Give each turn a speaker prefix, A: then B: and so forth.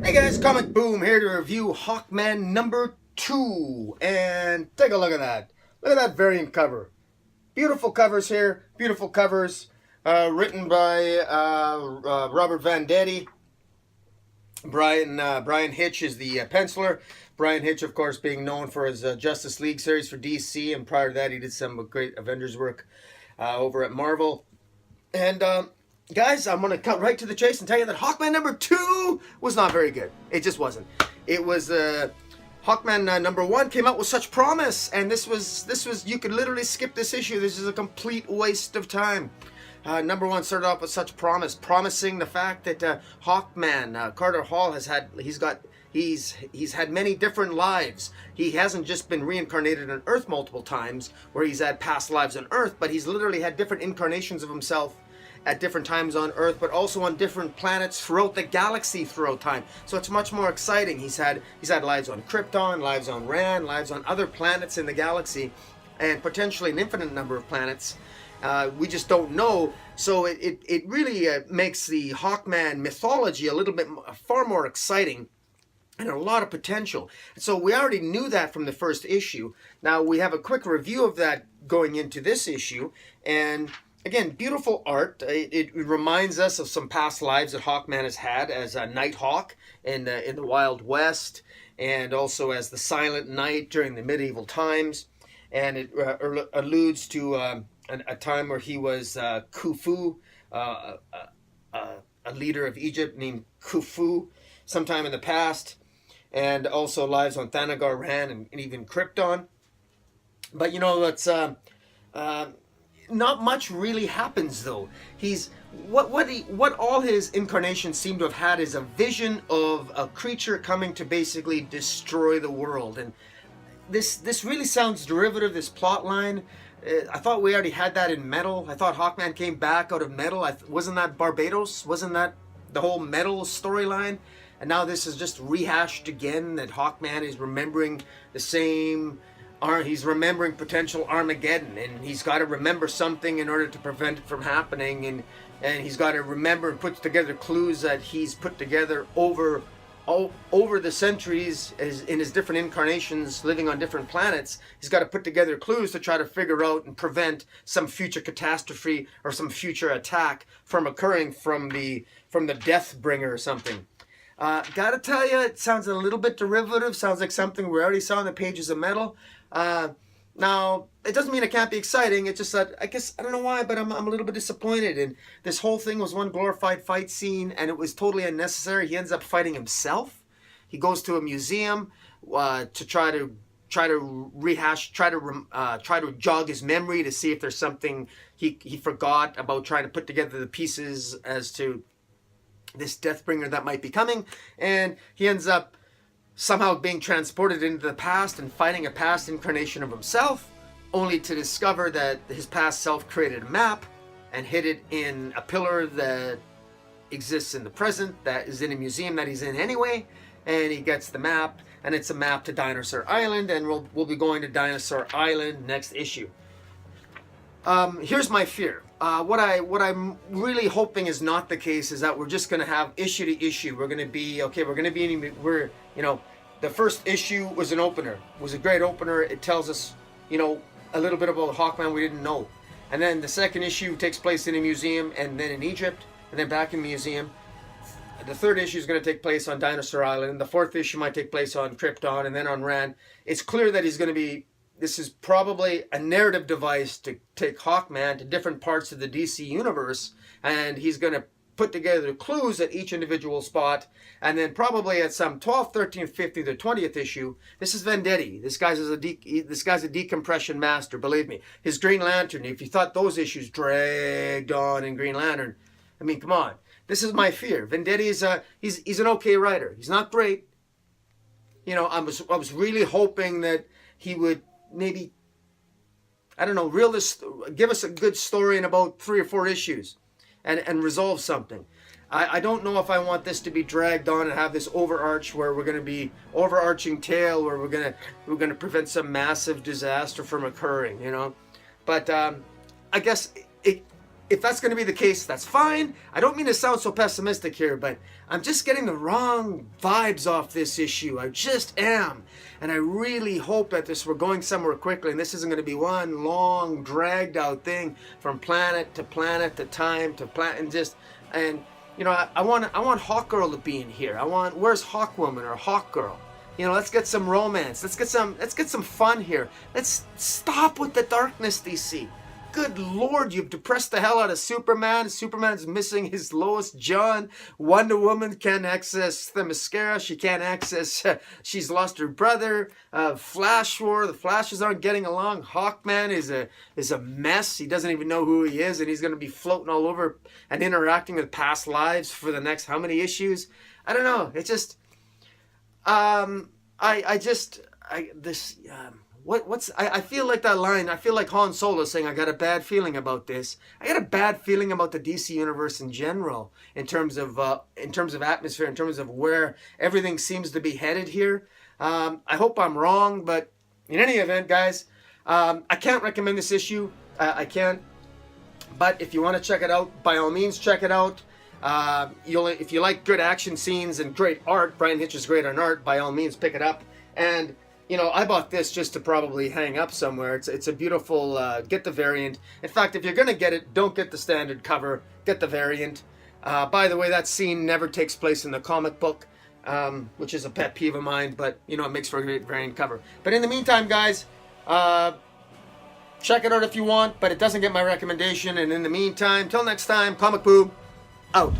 A: Hey guys, Comic Boom here to review Hawkman number 2. And take a look at that. Look at that variant cover. Beautiful covers here. Beautiful covers. Written by Robert Venditti. Brian Hitch is the penciler. Brian Hitch, of course, being known for his Justice League series for DC. And prior to that, he did some great Avengers work over at Marvel. And guys, I'm going to cut right to the chase and tell you that Hawkman number 2 was not very good. It just wasn't. It was Hawkman number 1 came out with such promise, and this was you could literally skip this issue. This is a complete waste of time. Number 1 started off with such promise, promising the fact that Hawkman, Carter Hall, he's had many different lives. He hasn't just been reincarnated on Earth multiple times, where he's had past lives on Earth, but he's literally had different incarnations of himself at different times on Earth, but also on different planets throughout the galaxy throughout time. So it's much more exciting. He's had lives on Krypton, lives on Rann, lives on other planets in the galaxy, and potentially an infinite number of planets. We just don't know. So it really makes the Hawkman mythology a little bit far more exciting and a lot of potential. So we already knew that from the first issue. Now we have a quick review of that going into this issue, and again, beautiful art. It reminds us of some past lives that Hawkman has had as a Nighthawk in the Wild West, and also as the Silent Knight during the medieval times. And it alludes to a time where he was Khufu, a leader of Egypt named Khufu, sometime in the past, and also lives on Thanagar, Rann, and even Krypton. But you know, it's not much really happens though. He's what all his incarnations seem to have had is a vision of a creature coming to basically destroy the world. And this really sounds derivative, this plot line. I thought we already had that in Metal. I thought Hawkman came back out of Metal. Wasn't that Barbados? Wasn't that the whole Metal storyline? And now this is just rehashed again, that Hawkman is remembering the same. He's remembering potential Armageddon, and he's got to remember something in order to prevent it from happening, and he's got to remember and put together clues that he's put together over the centuries in his different incarnations, living on different planets. He's got to put together clues to try to figure out and prevent some future catastrophe or some future attack from occurring from the Deathbringer or something. Gotta tell you, it sounds a little bit derivative. Sounds like something we already saw in the pages of Metal. Now, it doesn't mean it can't be exciting. It's just that, I guess, I don't know why, but I'm a little bit disappointed. And this whole thing was one glorified fight scene, and it was totally unnecessary. He ends up fighting himself. He goes to a museum to try to rehash, try to jog his memory to see if there's something he forgot about, trying to put together the pieces as to this Deathbringer that might be coming. And he ends up somehow being transported into the past and fighting a past incarnation of himself, only to discover that his past self created a map and hid it in a pillar that exists in the present, that is in a museum that he's in anyway. And he gets the map, and it's a map to Dinosaur Island, and we'll be going to Dinosaur Island next issue. Here's my fear. What I'm really hoping is not the case is that we're just going to have issue to issue. We're going to be the first issue was an opener. It was a great opener. It tells us, a little bit about Hawkman we didn't know. And then the second issue takes place in a museum, and then in Egypt, and then back in the museum. The third issue is going to take place on Dinosaur Island. The fourth issue might take place on Krypton, and then on Rann. It's clear that this is probably a narrative device to take Hawkman to different parts of the DC universe, and he's going to put together clues at each individual spot, and then probably at some 12th, 13th, 15th, or 20th issue, this is Venditti. This guy's a decompression master, believe me. His Green Lantern, if you thought those issues dragged on in Green Lantern, I mean, come on. This is my fear. Venditti is he's an okay writer. He's not great. I was really hoping that he would maybe, I don't know, give us a good story in about 3 or 4 issues and resolve something. I don't know if I want this to be dragged on and have this overarching tale where we're gonna prevent some massive disaster from occurring, But I guess if that's going to be the case, that's fine. I don't mean to sound so pessimistic here, but I'm just getting the wrong vibes off this issue. I just am. And I really hope that we're going somewhere quickly, and this isn't going to be one long, dragged out thing from planet to time to planet, and you know, I want Hawkgirl to be in here. Where's Hawkwoman or Hawkgirl? You know, let's get some romance. Let's get some fun here. Let's stop with the darkness, DC. Good Lord, you've depressed the hell out of Superman. Superman's missing his Lois John. Wonder Woman can't access the mascara. She can't access, she's lost her brother. Flash War, the Flashes aren't getting along. Hawkman is a mess. He doesn't even know who he is, and he's going to be floating all over and interacting with past lives for the next how many issues? I don't know. It's just, I feel like that line. I feel like Han Solo saying, "I got a bad feeling about this." I got a bad feeling about the DC universe in general, in terms of atmosphere, in terms of where everything seems to be headed here. I hope I'm wrong, but in any event, guys, I can't recommend this issue. I can't. But if you want to check it out, by all means, check it out. If you like good action scenes and great art, Brian Hitch is great on art. By all means, pick it up. And you know, I bought this just to probably hang up somewhere. It's a beautiful, get the variant. In fact, if you're going to get it, don't get the standard cover. Get the variant. By the way, that scene never takes place in the comic book, which is a pet peeve of mine, but, you know, it makes for a great variant cover. But in the meantime, guys, check it out if you want, but it doesn't get my recommendation. And in the meantime, till next time, Comic Boo, out.